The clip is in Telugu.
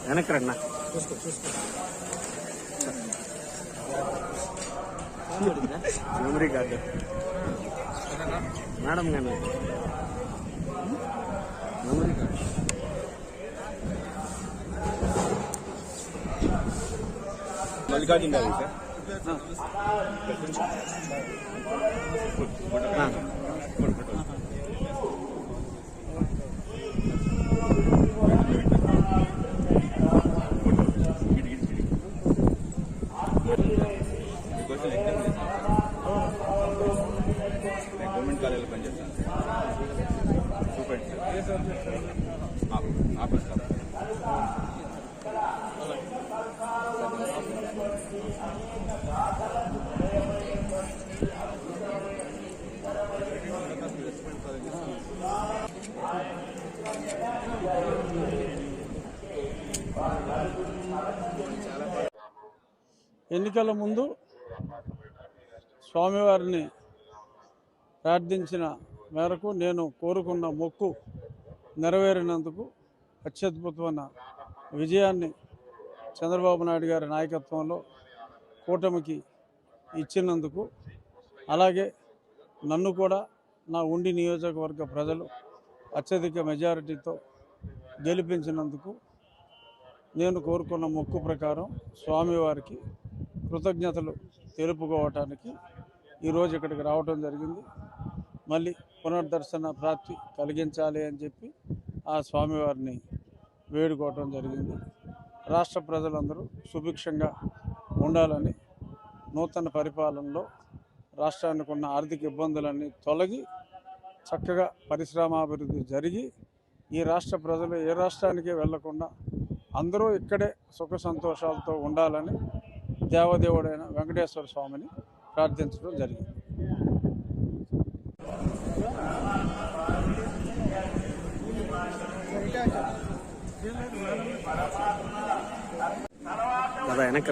వెనక్కి మెమరీ కార్డు మేడం గారు memory card Mallikarjuna sir government కాలేజీలో పనిచేస్తాను ఆఫీస్ ఎన్నికల ముందు స్వామివారిని ప్రార్థించిన మేరకు నేను కోరుకున్న మొక్కు నెరవేరినందుకు అత్యద్భుతమైన విజయాన్ని చంద్రబాబు నాయుడు గారి నాయకత్వంలో కూటమికి ఇచ్చినందుకు, అలాగే నన్ను కూడా నా ఉండి నియోజకవర్గ ప్రజలు అత్యధిక మెజారిటీతో గెలిపించినందుకు నేను కోరుకున్న మొక్కు ప్రకారం స్వామివారికి కృతజ్ఞతలు తెలుపుకోవటానికి ఈరోజు ఇక్కడికి రావడం జరిగింది. మళ్ళీ పునర్దర్శన ప్రాప్తి కలిగించాలి అని చెప్పి ఆ స్వామివారిని వేడుకోవటం జరిగింది. రాష్ట్ర ప్రజలందరూ సుభిక్షంగా ఉండాలని, నూతన పరిపాలనలో రాష్ట్రానికి ఉన్న ఆర్థిక ఇబ్బందులన్నీ తొలగి చక్కగా పరిశ్రమాభివృద్ధి జరిగి ఈ రాష్ట్ర ప్రజలు ఏ రాష్ట్రానికి వెళ్లకుండా అందరూ ఇక్కడే సుఖ సంతోషాలతో ఉండాలని దేవదేవుడైన వెంకటేశ్వర స్వామిని ప్రార్థించడం జరిగింది. వెనక్కి